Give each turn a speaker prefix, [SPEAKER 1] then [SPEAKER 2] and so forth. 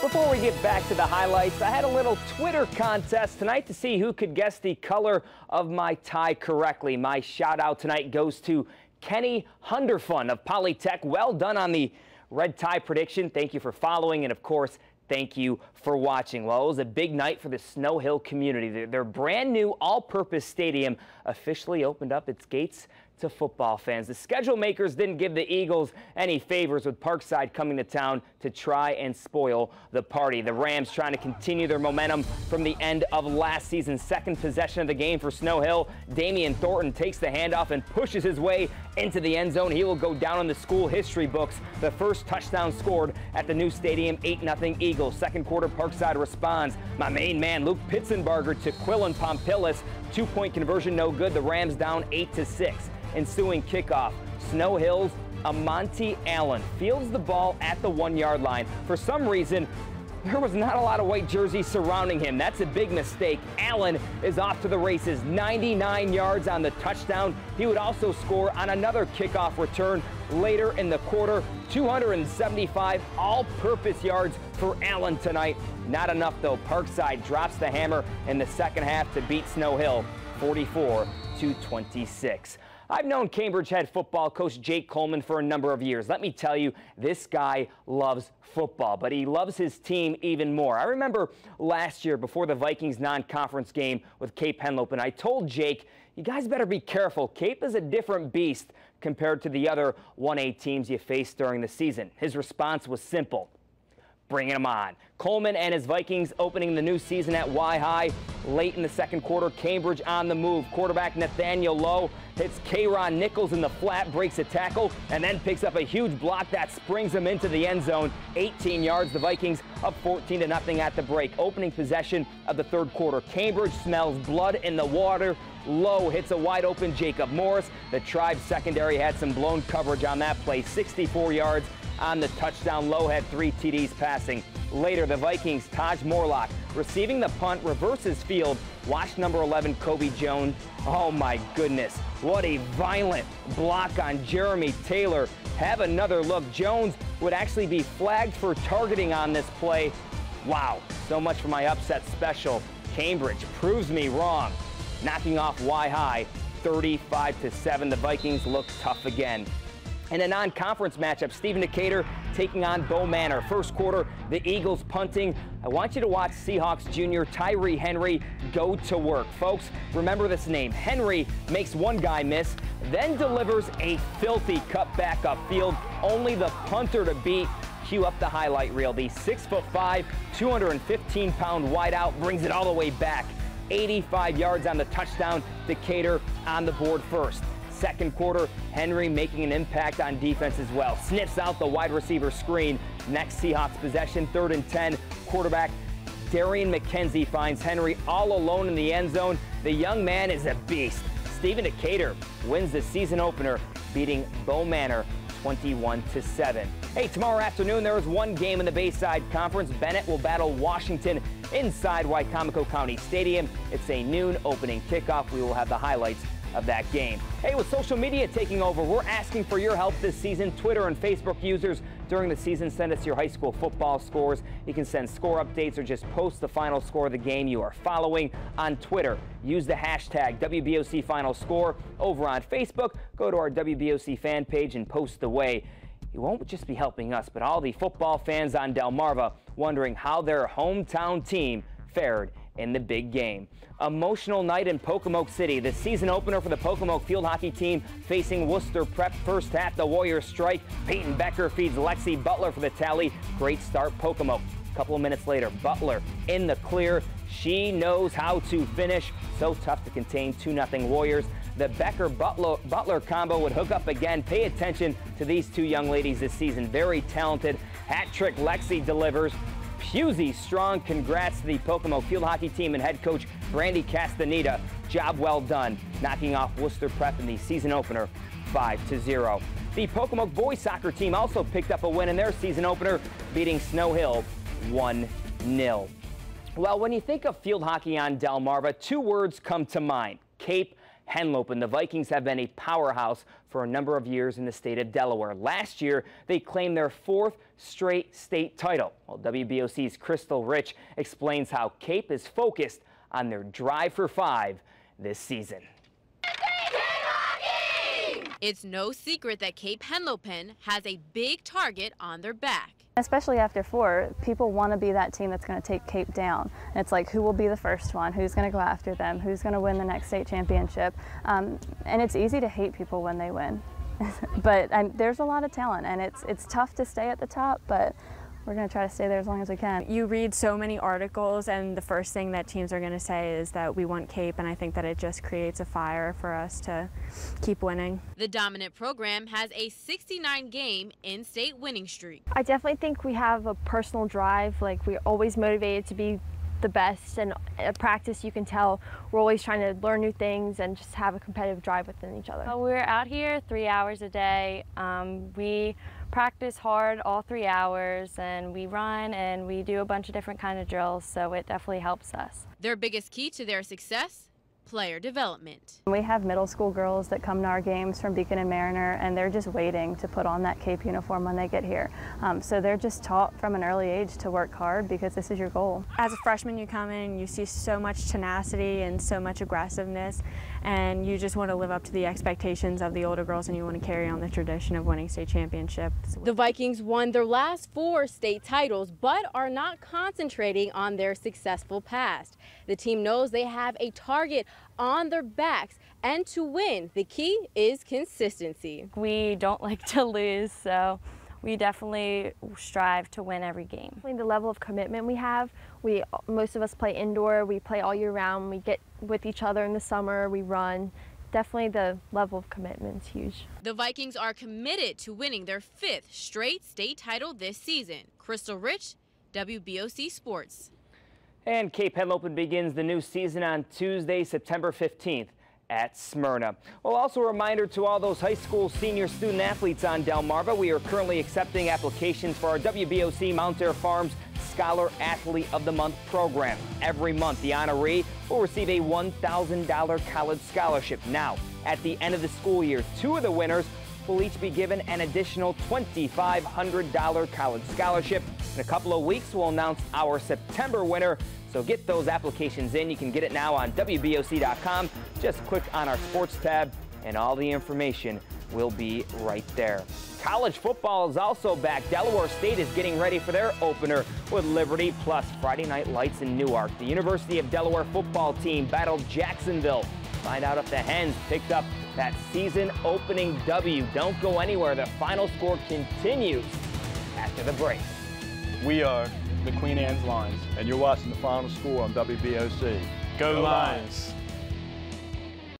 [SPEAKER 1] Before we get back to the highlights, I had a little Twitter contest tonight to see who could guess the color of my tie correctly. My shout out tonight goes to Kenny Hunderfun of Polytech. Well done on the red tie prediction. Thank you for following, and of course, thank you for watching. Well, it was a big night for the Snow Hill community. Their brand new all-purpose stadium officially opened up its gates to football fans. The schedule makers didn't give the Eagles any favors, with Parkside coming to town to try and spoil the party. The Rams trying to continue their momentum from the end of last season's second possession of the game for Snow Hill. Damian Thornton takes the handoff and pushes his way into the end zone. He will go down in the school history books. The first touchdown scored at the new stadium, 8-0 Eagles. Second quarter, Parkside responds. My main man, Luke Pitzenbarger to Quillen Pompilus. Two-point conversion, no good. The Rams down 8-6. Ensuing kickoff, Snow Hill's Amonte Allen fields the ball at the 1-yard line. For some reason, there was not a lot of white jerseys surrounding him. That's a big mistake. Allen is off to the races, 99 yards on the touchdown. He would also score on another kickoff return later in the quarter. 275 all-purpose yards for Allen tonight. Not enough, though. Parkside drops the hammer in the second half to beat Snow Hill 44-26. I've known Cambridge head football coach Jake Coleman for a number of years. Let me tell you, this guy loves football, but he loves his team even more. I remember last year before the Vikings non-conference game with Cape Henlopen, I told Jake, you guys better be careful. Cape is a different beast compared to the other 1A teams you face during the season. His response was simple. Bringing them on. Coleman and his Vikings opening the new season at Y-High. Late in the second quarter, Cambridge on the move. Quarterback Nathaniel Lowe hits K-Ron Nichols in the flat, breaks a tackle, and then picks up a huge block that springs him into the end zone. 18 yards, the Vikings up 14-0 at the break. Opening possession of the third quarter. Cambridge smells blood in the water. Lowe hits a wide-open Jacob Morris. The Tribe secondary had some blown coverage on that play. 64 yards on the touchdown. Lowe had 3 TDs passing. Later, the Vikings, Taj Morlock, receiving the punt, reverses field. Watch number 11, Kobe Jones. Oh my goodness, what a violent block on Jeremy Taylor. Have another look. Jones would actually be flagged for targeting on this play. Wow, so much for my upset special. Cambridge proves me wrong. Knocking off Y-High 35-7. The Vikings look tough again. In a non-conference matchup, Stephen Decatur taking on Bow Manor. First quarter, the Eagles punting. I want you to watch Seahawks junior Tyree Henry go to work. Folks, remember this name. Henry makes one guy miss, then delivers a filthy cutback upfield. Only the punter to beat. Cue up the highlight reel. The 6'5", 215-pound wideout brings it all the way back. 85 yards on the touchdown. Decatur on the board first. Second quarter, Henry making an impact on defense as well. Sniffs out the wide receiver screen. Next Seahawks possession, 3rd and 10. Quarterback Darian McKenzie finds Henry all alone in the end zone. The young man is a beast. Stephen Decatur wins the season opener, beating Bow Manor 21-7. Hey, tomorrow afternoon there is one game in the Bayside Conference. Bennett will battle Washington inside Wicomico County Stadium. It's a noon opening kickoff. We will have the highlights of that game. Hey, with social media taking over, we're asking for your help this season. Twitter and Facebook users during the season, send us your high school football scores. You can send score updates or just post the final score of the game you are following on Twitter. Use the hashtag WBOC Final Score. Over on Facebook, go to our WBOC fan page and post away. You won't just be helping us, but all the football fans on Delmarva wondering how their hometown team fared in the big game. Emotional night in Pocomoke City. The season opener for the Pocomoke field hockey team facing Worcester Prep. First half, the Warriors strike. Peyton Becker feeds Lexi Butler for the tally. Great start, Pocomoke. A couple of minutes later, Butler in the clear. She knows how to finish. So tough to contain 2-0 Warriors. The Becker-Butler combo would hook up again. Pay attention to these two young ladies this season. Very talented. Hat trick Lexi delivers. Pusey strong. Congrats to the Pocomoke field hockey team and head coach Brandy Castaneda. Job well done, knocking off Worcester Prep in the season opener 5-0. The Pocomoke boys soccer team also picked up a win in their season opener, beating Snow Hill 1-0. Well, when you think of field hockey on Delmarva, 2 words come to mind: Cape Henlopen. The Vikings have been a powerhouse for a number of years in the state of Delaware. Last year, they claimed their 4th straight state title. Well, WBOC's Crystal Rich explains how Cape is focused on their drive for 5 this season.
[SPEAKER 2] It's no secret that Cape Henlopen has a big target on their back.
[SPEAKER 3] Especially after 4, people want to be that team that's going to take Cape down. And it's like, who will be the first one? Who's going to go after them? Who's going to win the next state championship? And it's easy to hate people when they win. But there's a lot of talent, and it's tough to stay at the top, but we're going to try to stay there as long as we can.
[SPEAKER 4] You read so many articles, and the first thing that teams are going to say is that we want Cape, and I think that it just creates a fire for us to keep winning.
[SPEAKER 2] The dominant program has a 69-game in-state winning streak.
[SPEAKER 5] I definitely think we have a personal drive. Like, we're always motivated to be the best, and at practice you can tell we're always trying to learn new things and just have a competitive drive within each other.
[SPEAKER 6] We're out here 3 hours a day. We practice hard all 3 hours, and we run and we do a bunch of different kind of drills, so it definitely helps us.
[SPEAKER 2] Their biggest key to their success? Player development.
[SPEAKER 3] We have middle school girls that come to our games from Beacon and Manor, and they're just waiting to put on that Cape uniform when they get here. So they're just taught from an early age to work hard because this is your goal.
[SPEAKER 4] As a freshman, you come in and you see so much tenacity and so much aggressiveness, and you just want to live up to the expectations of the older girls, and you want to carry on the tradition of winning state championships.
[SPEAKER 2] The Vikings won their last 4 state titles, but are not concentrating on their successful past. The team knows they have a target on their backs, and to win, the key is consistency.
[SPEAKER 6] We don't like to lose, so we definitely strive to win every game.
[SPEAKER 5] The level of commitment we have, most of us play indoor, we play all year round, we get with each other in the summer, we run. Definitely the level of commitment is huge.
[SPEAKER 2] The Vikings are committed to winning their 5th straight state title this season. Crystal Rich, WBOC Sports.
[SPEAKER 1] And Cape Henlopen begins the new season on Tuesday, September 15th at Smyrna. Well, also a reminder to all those high school senior student athletes on Delmarva, we are currently accepting applications for our WBOC Mount Air Farms Scholar Athlete of the Month program. Every month, the honoree will receive a $1,000 college scholarship. Now, at the end of the school year, 2 of the winners will each be given an additional $2,500 college scholarship. In a couple of weeks, we'll announce our September winner. So get those applications in. You can get it now on WBOC.com. Just click on our sports tab and all the information will be right there. College football is also back. Delaware State is getting ready for their opener with Liberty plus Friday Night Lights in Newark. The University of Delaware football team battled Jacksonville. Find out if the Hens picked up that season opening W. Don't go anywhere. The final score continues after the break.
[SPEAKER 7] We are the Queen Anne's Lions, and you're watching the final score on WBOC. Go Lions!